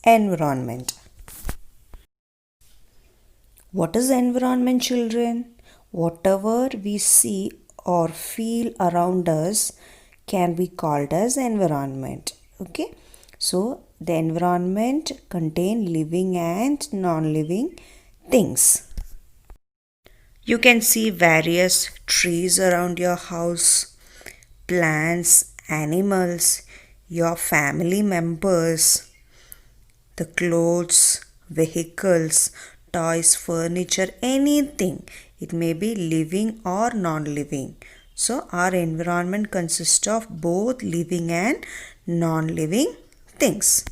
environment. What is environment, children? Whatever we see or feel around us can be called as environment. Okay, so the environment contain living and non-living things. You can see various trees around your house, plants, animals, your family members, the clothes, vehicles, toys, furniture, anything. It may be living or non-living. So our environment consists of both living and non-living things.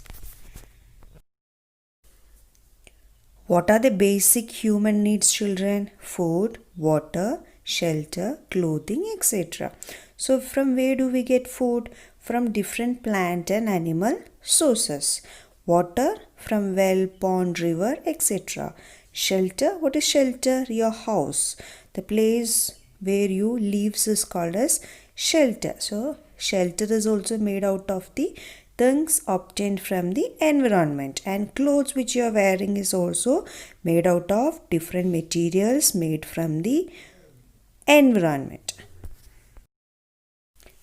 What are the basic human needs, children? Food, water, shelter, clothing, etc. So from where do we get food? From different plant and animal sources. Water from well, pond, river, etc. Shelter, what is shelter? Your house. The place where you live is called as shelter. So shelter is also made out of the things obtained from the environment, and clothes which you are wearing is also made out of different materials made from the environment.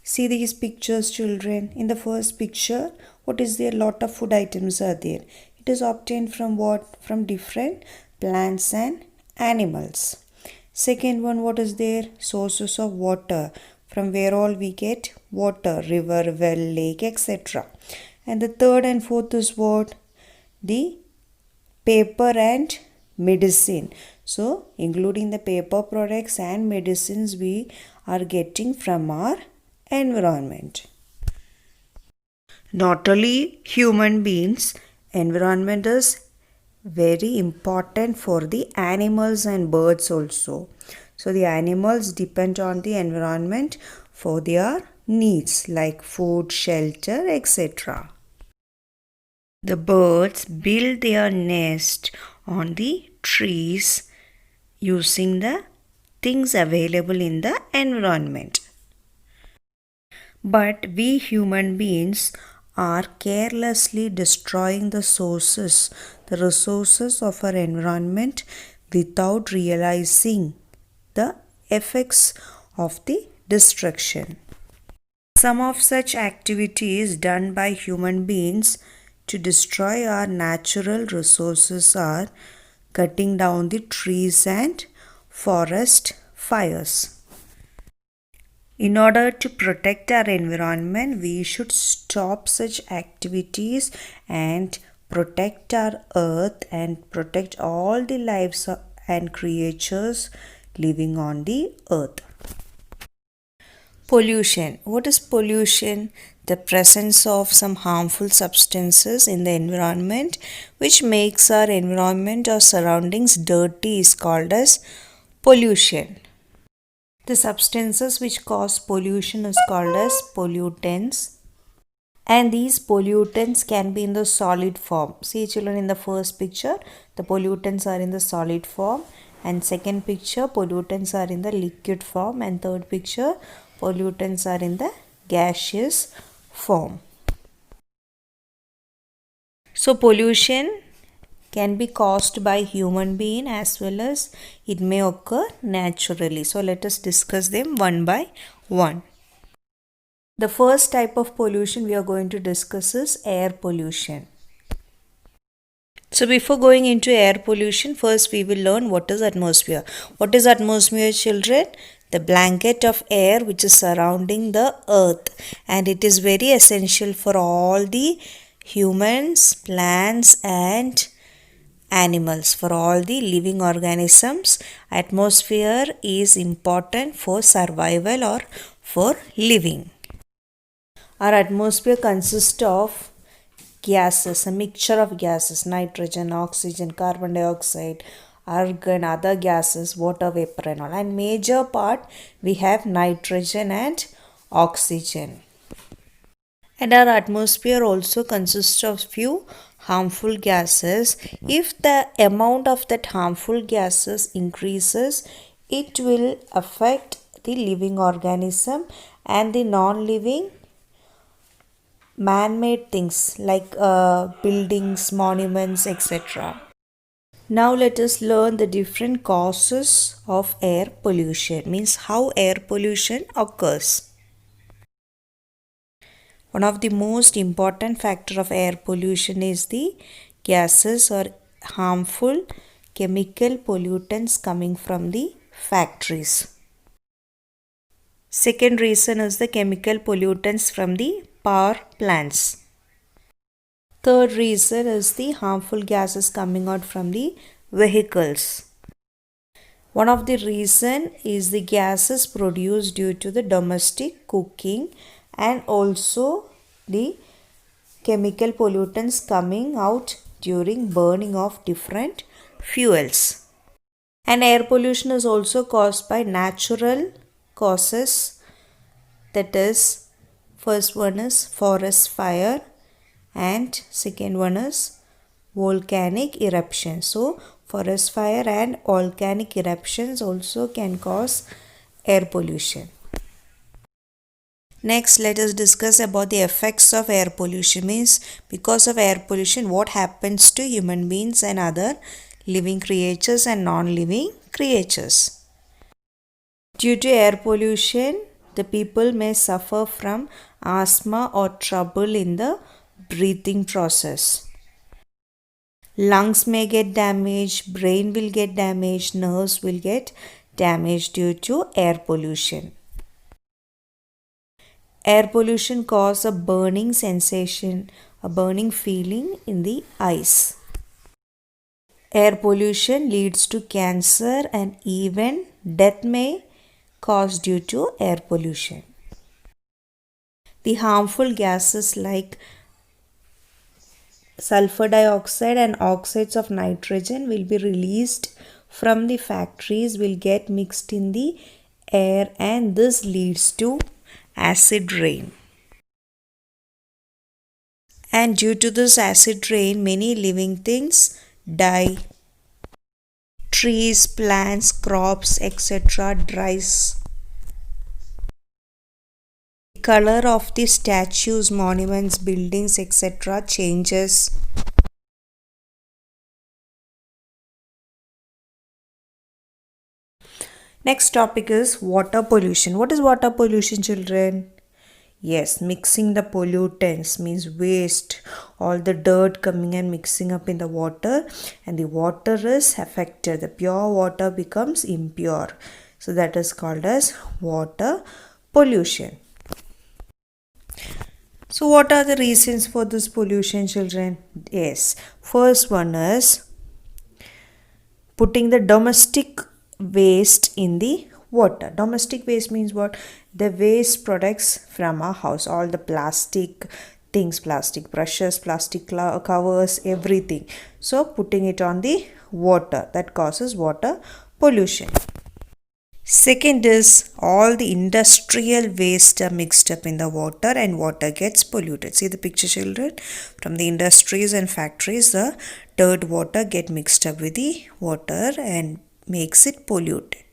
See these pictures, children. In the first picture, what is there? Lot of food items are there. It is obtained from what? From different plants and animals. Second one, what is there? Sources of water. From where all we get water, river, well, lake, etc. And the third and fourth is what? The paper and medicine. So, including the paper products and medicines we are getting from our environment. Not only human beings, environment is very important for the animals and birds also. So the animals depend on the environment for their needs like food, shelter, etc. The birds build their nest on the trees using the things available in the environment. But we human beings are carelessly destroying the resources of our environment without realizing the effects of the destruction. Some of such activities done by human beings to destroy our natural resources are cutting down the trees and forest fires. In order to protect our environment, we should stop such activities and protect our earth and protect all the lives and creatures living on the earth. Pollution. What is pollution? The presence of some harmful substances in the environment which makes our environment or surroundings dirty is called as pollution. The substances which cause pollution is called as pollutants, and these pollutants can be in the solid form. See children, in the first picture the pollutants are in the solid form, and second picture pollutants are in the liquid form, and third picture pollutants are in the gaseous form. So pollution can be caused by human being as well as it may occur naturally. So let us discuss them one by one. The first type of pollution we are going to discuss is air pollution. So before going into air pollution, first we will learn what is atmosphere. What is atmosphere, children? The blanket of air which is surrounding the earth, and it is very essential for all the humans, plants and animals. For all the living organisms, atmosphere is important for survival or for living. Our atmosphere consists of gases, a mixture of gases: nitrogen, oxygen, carbon dioxide, argon, other gases, water vapor and all. And major part we have nitrogen and oxygen. And our atmosphere also consists of few harmful gases. If the amount of that harmful gases increases, it will affect the living organism, and the non-living man-made things like buildings, monuments, etc. Now let us learn the different causes of air pollution, means how air pollution occurs. One of the most important factor of air pollution is the gases or harmful chemical pollutants coming from the factories. Second reason is the chemical pollutants from the power plants. Third reason is the harmful gases coming out from the vehicles. One of the reason is the gases produced due to the domestic cooking and also the chemical pollutants coming out during burning of different fuels. And air pollution is also caused by natural causes, that is, first one is forest fire and second one is volcanic eruption. So forest fire and volcanic eruptions also can cause air pollution. Next, let us discuss about the effects of air pollution. Means because of air pollution, what happens to human beings and other living creatures and non-living creatures. Due to air pollution, the people may suffer from asthma or trouble in the breathing process. Lungs may get damaged, brain will get damaged, nerves will get damaged due to air pollution. Air pollution causes a burning sensation, a burning feeling in the eyes. Air pollution leads to cancer and even death may cause due to air pollution. The harmful gases like sulfur dioxide and oxides of nitrogen will be released from the factories, will get mixed in the air, and this leads to acid rain. And due to this acid rain, many living things die. Trees, plants, crops, etc. dries. The color of the statues, monuments, buildings, etc. changes. Next topic is water pollution. What is water pollution, children? Yes, mixing the pollutants means waste, all the dirt coming and mixing up in the water, and the water is affected. The pure water becomes impure. So that is called as water pollution. So what are the reasons for this pollution, children? Yes, first one is putting the domestic waste in the water. Domestic waste means what? The waste products from our house, all the plastic things, plastic brushes, plastic covers, everything. So putting it on the water, that causes water pollution. Second is all the industrial waste are mixed up in the water and water gets polluted. See the picture, children? From the industries and factories, the dirt water get mixed up with the water and makes it polluted.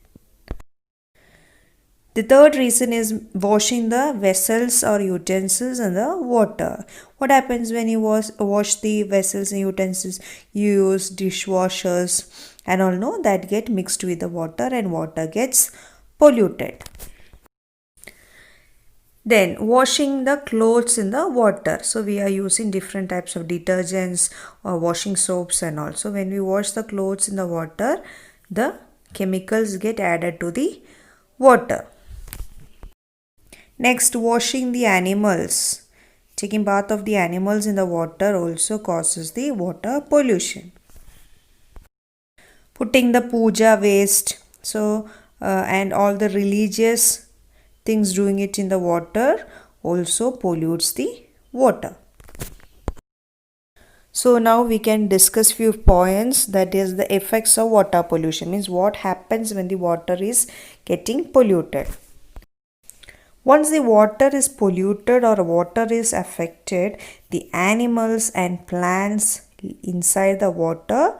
The third reason is washing the vessels or utensils in the water. What happens when you wash the vessels and utensils? You use dishwashers and all know that get mixed with the water and water gets polluted. Then washing the clothes in the water. So we are using different types of detergents or washing soaps, and also when we wash the clothes in the water, the chemicals get added to the water. Next, washing the animals. Taking bath of the animals in the water also causes the water pollution. Putting the puja waste, and all the religious things doing it in the water also pollutes the water. So now we can discuss few points, that is the effects of water pollution, means what happens when the water is getting polluted. Once the water is polluted or water is affected, the animals and plants inside the water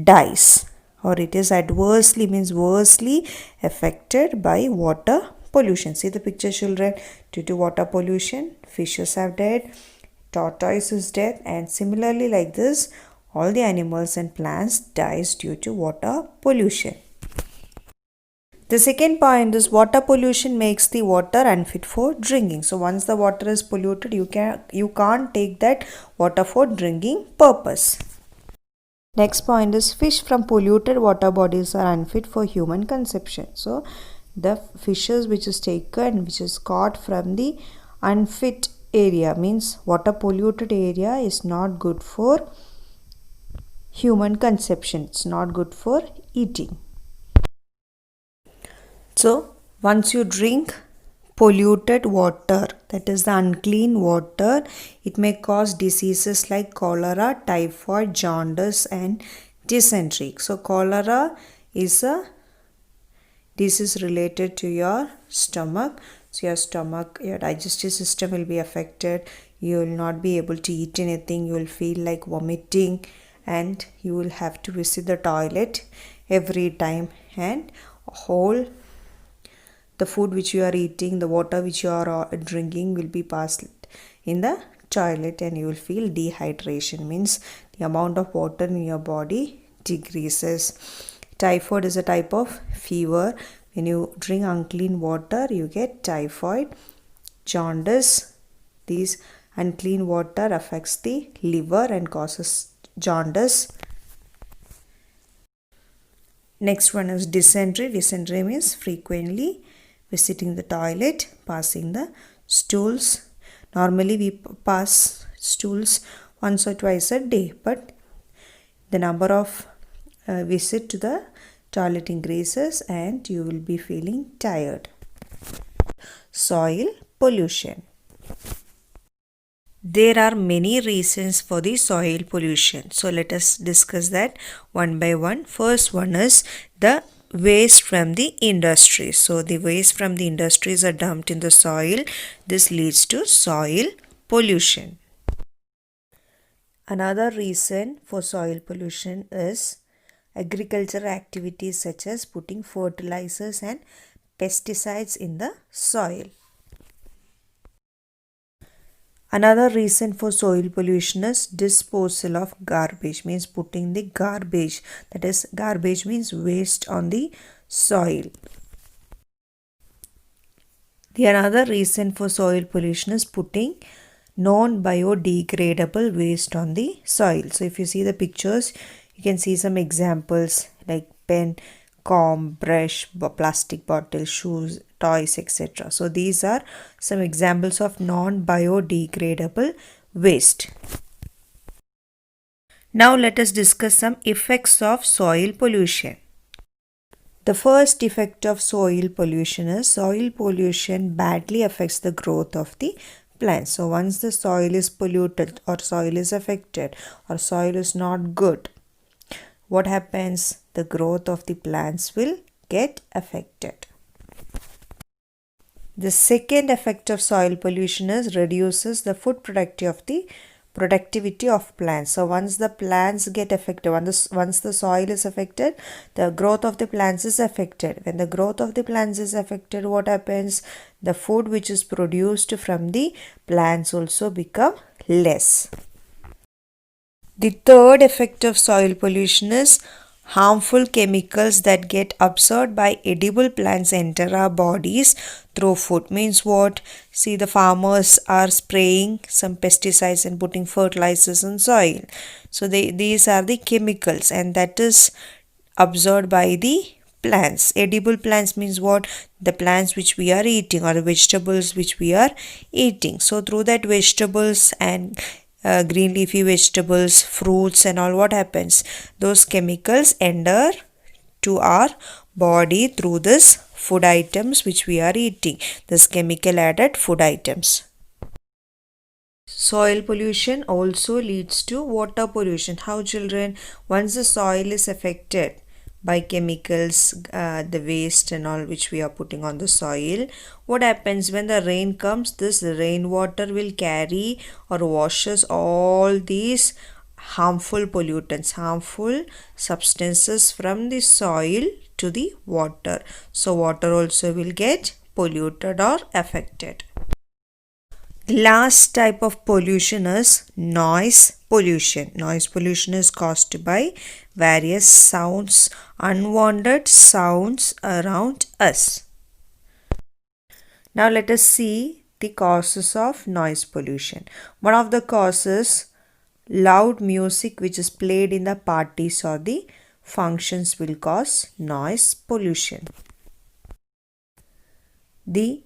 dies, or it is adversely, means worstly affected by water pollution. See the picture, children? Due to water pollution, fishes have died, tortoise is dead, and similarly like this all the animals and plants dies due to water pollution. The second point is water pollution makes the water unfit for drinking. So once the water is polluted, you can't take that water for drinking purpose. Next point is fish from polluted water bodies are unfit for human consumption. So the fishes which is taken, which is caught from the unfit area, means water polluted area, is not good for human consumption. It's not good for eating. So once you drink polluted water, that is the unclean water, it may cause diseases like cholera, typhoid, jaundice and dysentery. So cholera is a disease related to your stomach. So your digestive system will be affected. You will not be able to eat anything. You will feel like vomiting and you will have to visit the toilet every time, and the food which you are eating, the water which you are drinking will be passed in the toilet, and you will feel dehydration, means the amount of water in your body decreases. Typhoid is a type of fever. When you drink unclean water, you get typhoid. Jaundice, these unclean water affects the liver and causes jaundice. Next one is dysentery. Dysentery means frequently visiting the toilet, passing the stools. Normally we pass stools once or twice a day, but the number of visit to the toilet increases and you will be feeling tired. Soil pollution. There are many reasons for the soil pollution. So let us discuss that one by one. First one is the waste from the industry. So the waste from the industries are dumped in the soil. This leads to soil pollution. Another reason for soil pollution is agricultural activities such as putting fertilizers and pesticides in the soil. Another reason for soil pollution is disposal of garbage, means putting the garbage, that is garbage means waste, on the soil. The another reason for soil pollution is putting non-biodegradable waste on the soil. So if you see the pictures, you can see some examples like pen, comb, brush, plastic bottle, shoes, toys, etc. So these are some examples of non-biodegradable waste. Now let us discuss some effects of soil pollution. The first effect of soil pollution is soil pollution badly affects the growth of the plants. So once the soil is polluted or soil is affected or soil is not good, what happens? The growth of the plants will get affected. The second effect of soil pollution is reduces the food productivity of plants. So once the plants get affected, once the soil is affected, the growth of the plants is affected. When the growth of the plants is affected, what happens? The food which is produced from the plants also become less. The third effect of soil pollution is harmful chemicals that get absorbed by edible plants enter our bodies through food. Means what? See, the farmers are spraying some pesticides and putting fertilizers in soil. So these are the chemicals, and that is absorbed by the plants. Edible plants means what? The plants which we are eating or the vegetables which we are eating. So through that vegetables and green leafy vegetables, fruits and all, what happens? Those chemicals enter to our body through this food items which we are eating, this chemical added food items. Soil pollution also leads to water pollution. How, children? Once the soil is affected by chemicals, the waste and all which we are putting on the soil, what happens? When the rain comes, this rainwater will carry or washes all these harmful pollutants, harmful substances from the soil to the water. So water also will get polluted or affected. The last type of pollution is noise pollution. Noise pollution is caused by various sounds, unwanted sounds around us. Now let us see the causes of noise pollution. One of the causes, loud music which is played in the parties or the functions will cause noise pollution. The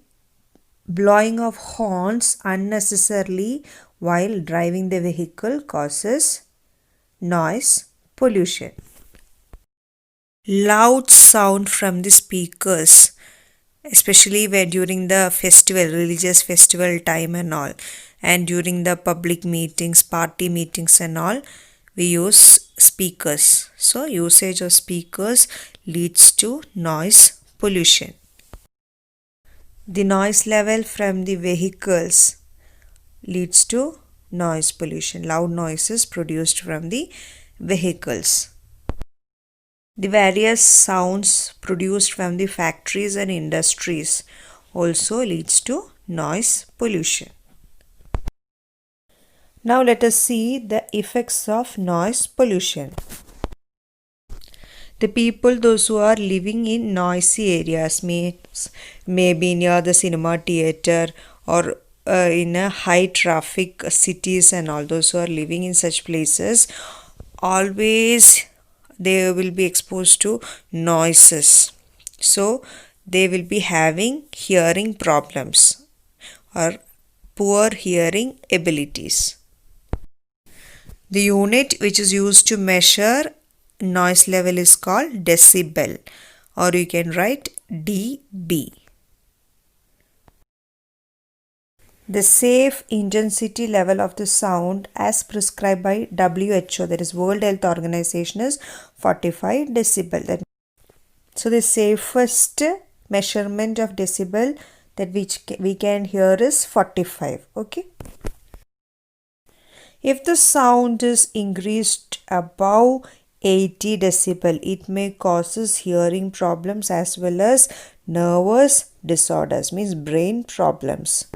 blowing of horns unnecessarily while driving the vehicle causes noise pollution. Loud sound from the speakers, especially when during the festival, religious festival time and all, and during the public meetings, party meetings and all, we use speakers. So usage of speakers leads to noise pollution. The noise level from the vehicles leads to noise pollution. Loud noises produced from the vehicles. The various sounds produced from the factories and industries also leads to noise pollution. Now let us see the effects of noise pollution. The people, those who are living in noisy areas, maybe near the cinema theater or in a high traffic cities, and all those who are living in such places, always they will be exposed to noises. So they will be having hearing problems or poor hearing abilities. The unit which is used to measure noise level is called decibel, or you can write dB. The safe intensity level of the sound as prescribed by WHO, that is World Health Organization, is 45 decibel. So the safest measurement of decibel that we can hear is 45. Okay. If the sound is increased above 80 decibel, it may causes hearing problems as well as nervous disorders, means brain problems.